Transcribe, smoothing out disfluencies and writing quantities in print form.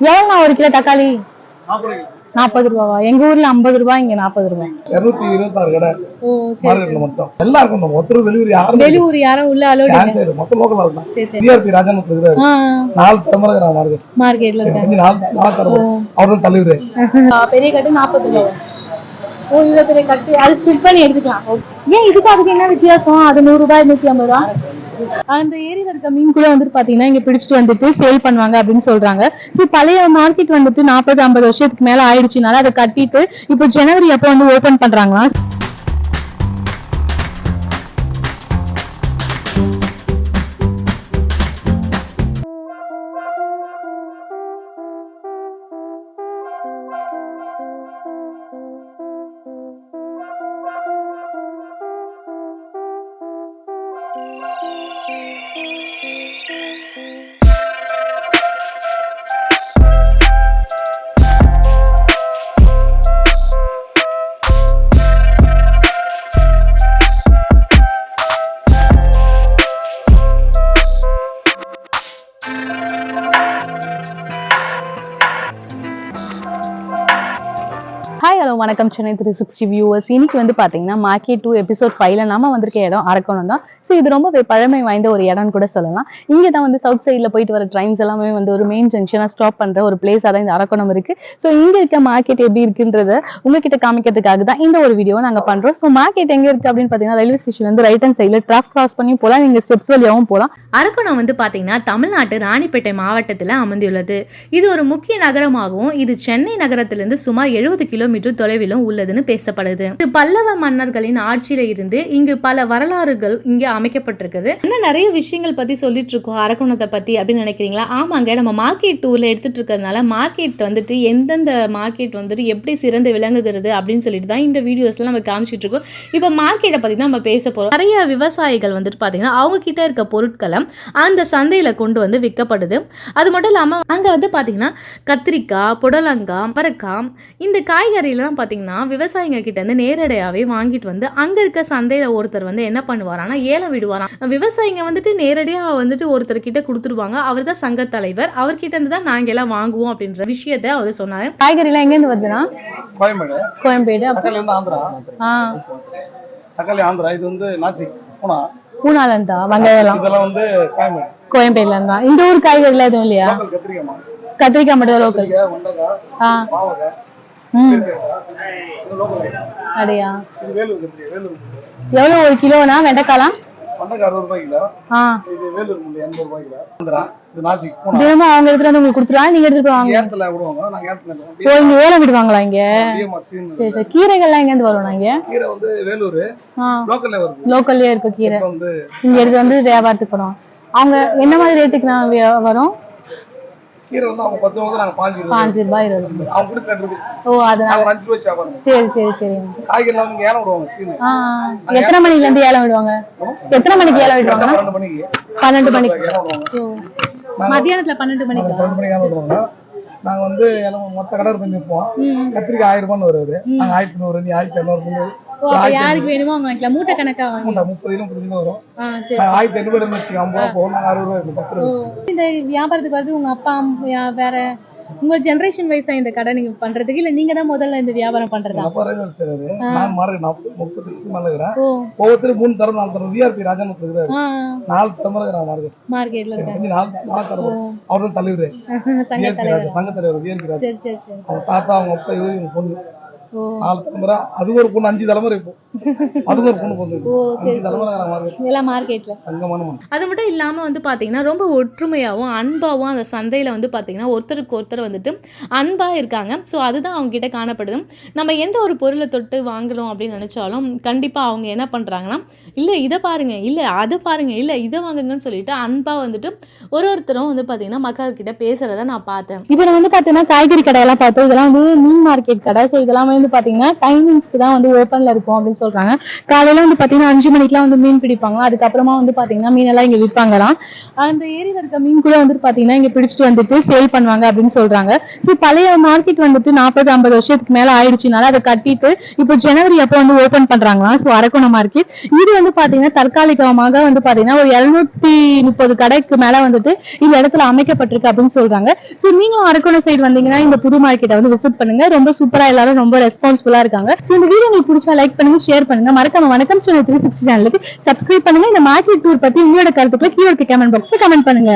எவ்வளோண்ணா ஒரு கிலோ தக்காளி? 40 ரூபாவா? எங்க ஊர்ல 50 ரூபாய், இங்க 40 ரூபாய். 226 கடை மார்க்கெட்ல மொத்தம் எல்லாம் இருக்கும். ஒருத்தர் வெளியூர் யாரும் உள்ள அலோட் இல்ல. மொத்தம் லோக்கல் ஆளுதான். டிஆர்பி ராஜன் இருக்காரு. 4 தலைமுறை மார்க்கெட்ல இருக்காங்க. 4 தலைமுறை அவரும் தலைவர். பெரிய கட்டு 40 ரூபாய். ஓ, இவ்வளவு பெரிய கட்டு அது ஸ்பிட் பண்ணி எடுத்துக்கலாம். ஏன் இதுக்கு அதுக்கு என்ன வித்தியாசம்? அது 100 ரூபாய் 150 ரூபாய். அந்த ஏரியில இருக்க மீன் கூட வந்துட்டு பாத்தீங்கன்னா இங்க பிடிச்சிட்டு வந்துட்டு சேல் பண்ணுவாங்க அப்படின்னு சொல்றாங்க. சோ பழைய மார்க்கெட் வந்துட்டு 40-50 வருஷத்துக்கு மேல ஆயிடுச்சுனால அதை கட்டிட்டு இப்போ ஜனவரி அப்ப வந்து ஓபன் பண்றாங்களா. ஹாய் ஹலோ வணக்கம் சென்னை 360 வியூவர்ஸ். இன்னைக்கு வந்து பாத்தீங்கன்னா மார்க்கெட் 2 எபிசோட் 5ல நாம வந்திருக்க இடம் அரக்கோணம் தான். ஸோ இது ரொம்ப பழமை வாய்ந்த ஒரு இடம்னு கூட சொல்லலாம். இங்கே தான் வந்து சவுத் சைடில் போயிட்டு வர ட்ரெயின்ஸ் எல்லாமே வந்து ஒரு மெயின் ஜங்ஷனாக ஸ்டாப் பண்ணுற ஒரு பிளேஸாக தான் இந்த அரக்கோணம் இருக்கு. ஸோ இங்கே இருக்க மார்க்கெட் எப்படி இருக்குன்றத உங்ககிட்ட காமிக்கிறதுக்காக தான் இந்த ஒரு வீடியோ நாங்கள் பண்றோம். ஸோ மார்க்கெட் எங்க இருக்கு அப்படின்னு பார்த்தீங்கன்னா ரயில்வே ஸ்டேஷன் வந்து ரைட் ஹேண்ட் சைடில் ட்ராக் கிராஸ் பண்ணி போகலாம். நீங்க ஸ்டெப்ஸ் வழியாகவும் போகலாம். அரக்கோணம் வந்து பார்த்தீங்கன்னா தமிழ்நாட்டு ராணிப்பேட்டை மாவட்டத்தில் அமைந்துள்ளது. இது ஒரு முக்கிய நகரமாகவும் இது சென்னை நகரத்திலிருந்து சுமார் 70 கிலோமீட்டர் தொலைவிலும் உள்ளதுன்னு பேசப்படுது. இது பல்லவ மன்னர்களின் ஆட்சியில இருந்து இங்கு பல வரலாறுகள் இங்கே அமைக்கப்பட்டிருக்குது. இன்னும் நிறைய விஷயங்கள் பத்தி சொல்லிட்டு இருக்கோம் அரக்கோணத்தை பத்தி அப்படின்னு நினைக்கிறீங்களா? ஆமாங்க, நம்ம மார்க்கெட் டூர்ல எடுத்துட்டு இருக்கிறதுனால மார்க்கெட் வந்துட்டு எந்தெந்த மார்க்கெட் வந்துட்டு எப்படி சிறந்து விளங்குகிறது அப்படின்னு சொல்லிட்டு தான் இந்த வீடியோஸ்ல நம்ம காமிச்சிட்டு இருக்கோம். இப்போ மார்க்கெட்டை பத்தி தான் நம்ம பேச போறோம். நிறைய விவசாயிகள் வந்துட்டு பாத்தீங்கன்னா அவங்க கிட்ட இருக்க பொருட்களை அந்த சந்தையில கொண்டு வந்து விற்கப்படுது. அது மட்டும் இல்லாம அங்க வந்து பாத்தீங்கன்னா கத்திரிக்காய், புடலங்காய், அவரைக்காய் இந்த காய்கறிலாம் பாத்தீங்கன்னா விவசாயிங்க கிட்ட இருந்து நேரடியாவே வாங்கிட்டு வந்து அங்க இருக்க சந்தையில ஒருத்தர் வந்து என்ன பண்ணுவாரான்னா ஏலம் விடுவாராம். விவசாயிங்க வந்துட்டு நேரடியா வந்துட்டு ஒருத்தர் கிட்ட கொடுத்துருவாங்க. அவர் தான் சங்க தலைவர். அவர்கிட்ட இருந்து தான் நாங்க எல்லாம் வாங்குவோம் அப்படின்ற விஷயத்தை அவர் சொன்னாரு. காய்கறி எல்லாம் எங்க இருந்து வருதுன்னா கோயம்பேடு. தக்காளி ஆந்திரா, இது வந்து நாசிக் பூனால இருந்தா வெங்காயம் இதெல்லாம் வந்து கோயம்பேடுல இருந்தா. இந்த ஊர் காய்கறி எல்லாம் எதுவும் இல்லையா? கத்திரிக்காய் மட்டும் லோக்கல். அப்படியா? எவ்வளவு ஒரு கிலோனா வெண்டைக்காலாம்? தினமும் அவங்க எடுத்துட்டு வந்து உங்களுக்கு கொடுத்துருவாங்க, நீங்க எடுத்துட்டு போவாங்க. இங்க ஏலம் விடுவாங்களா இங்க? சரி சரி. கீரைகள்லாம் எங்க இருந்து வரும்? இங்க லோக்கல்லே இருக்கு கீரை. இங்க எடுத்து வந்து வியாபாரத்துக்கு போறோம். அவங்க என்ன மாதிரி ரேட்டுக்கு வரும்? கீரை வந்து அவங்க 10 ரூபாய், நாங்க 5 ரூபாய் 20 ரூபாய். அவங்க கொடுத்து 2 ரூபாய். ஓ, அதனால 5 ரூபாய் சாப்பாடு. சரி சரி சரி. காய்கறி எல்லாம் ஏலம் விடுவாங்க சீனு. எத்தனை மணில இருந்து ஏலம் விடுவாங்க? எத்தனை மணிக்கு ஏலம் விடுவாங்க? 12 மணிக்கு. மதியானத்துல 12 மணிக்கு ஏலம் விடுவாங்க. நாங்க வந்து மொத்த கடை பண்ணிருப்போம். கத்திரிக்காய் 1000 ரூபான்னு வருது. நாங்க 1100, 1200. யாருக்கு வேணுமோ அவங்க வாங்கிக்கலாம். மூட்டை கணக்கா வாங்கி 30 கிலோ 30 கிலோ வரும். 1800 வச்சுக்க 50 ரூபாய் போகும். 60 ரூபாய் 10 ரூபாய். இந்த வியாபாரத்துக்கு வந்து உங்க அப்பா வேற உங்க ஜெனரேஷன் வைஸா இந்த கடை நீங்க பண்றதுக்கு இல்ல நீங்க தான் முதல்ல இந்த வியாபாரம் பண்றதா? அப்பா ரயில் செய்றாரு. நான் மார்க்கெட் 30 வருஷத்துக்கு மேல இருக்கேன். ஒவ்வொருத்தரும் 3 தரம் 4 தரம் டிஆர்பி ராஜன் இருக்காரு. 4 தரம் இருக்கறாங்க மார்க்கெட்ல இருக்காங்க. 4 தரம் அவர்தான் தலைவர். சங்க தலைவர் டிஆர்பி ராஜன். சரி சரி சரி. அவங்க தாத்தா, அவங்க அப்பா, இவங்க பொண்ணு 4 தலைமுறை. அது ஒரு பொண்ணு 5 தலைமுறை. இப்போ அது ஒரு பொண்ணு பொண்ணு 5 தலைமுறை மார்க்கெட்ல. அது மட்டும் இல்லாம வந்து பாத்தீங்கன்னா ரொம்ப ஒற்றுமையாவும் அன்பாவும் அந்த சந்தையில வந்து பாத்தீங்கன்னா ஒருத்தருக்கு ஒருத்தர் வந்துட்டு அன்பா இருக்காங்க. ஸோ அதுதான் அவங்க கிட்ட காணப்படுது. நம்ம எந்த ஒரு பொருளை தொட்டு வாங்கணும் அப்படின்னு நினைச்சாலும் கண்டிப்பா அவங்க என்ன பண்றாங்கன்னா இல்ல இதை பாருங்க, இல்ல அதை பாருங்க, இல்ல இதை வாங்குங்கன்னு சொல்லிட்டு அன்பா வந்துட்டு ஒருத்தரும் வந்து பாத்தீங்கன்னா மக்கள் கிட்ட பேசுறத நான் பார்த்தேன். இப்ப வந்து பாத்தீங்கன்னா காய்கறி கடை எல்லாம் பார்த்தோம். இதெல்லாம் வந்து மீன் மார்க்கெட் கடை. ஸோ இதெல்லாம் வந்து பாத்தீங்கன்னா டைமிங்ஸ்க்கு தான் வந்து ஓப்பன்ல இருக்கும் அப்படின்னு சொல்றாங்க. காலையில வந்து பாத்தீங்கன்னா 5 மணிக்கெல்லாம் வந்து மீன் பிடிப்பாங்க. அதுக்கப்புறமா வந்து பாத்தீங்கன்னா மீன் எல்லாம் இங்க விற்பாங்களாம். அந்த ஏரியில இருக்க மீன் கூட வந்து பாத்தீங்கன்னா இங்க பிடிச்சிட்டு வந்துட்டு சேல் பண்ணுவாங்க அப்படின்னு சொல்றாங்க. சோ பழைய மார்க்கெட் வந்துட்டு 40-50 வருஷத்துக்கு மேல ஆயிடுச்சுனால அதை கட்டிட்டு இப்போ ஜனவரி அப்போ வந்து ஓபன் பண்றாங்களாம். சோ அரக்கோணம் மார்க்கெட் இது வந்து பாத்தீங்கன்னா தற்காலிகமாக வந்து பாத்தீங்கன்னா ஒரு 730 கடைக்கு மேல வந்துட்டு இந்த இடத்துல அமைக்கப்பட்டிருக்கு அப்படின்னு சொல்றாங்க. சோ நீங்களும் அரக்கோணம் சைடு வந்தீங்கன்னா இந்த புது மார்க்கெட்டை வந்து விசிட் பண்ணுங்க. ரொம்ப சூப்பரா எல்லாரும் ரொம்ப ரெஸ்பான்சிபிளா இருக்காங்க. சோ இந்த வீடியோ உங்களுக்கு பிடிச்சா லைக் பண்ணுங்க, ஷேர் பண்ணுங்க. மறக்காம வணக்கம் சென்னை 360 சேனலுக்கு சப்ஸ்கிரைப் பண்ணுங்க. இந்த மார்க்கெட் டூர் பத்தி உங்களோட கருத்துக்களை கீழே கமெண்ட் பாக்ஸ்ல கமெண்ட் பண்ணுங்க.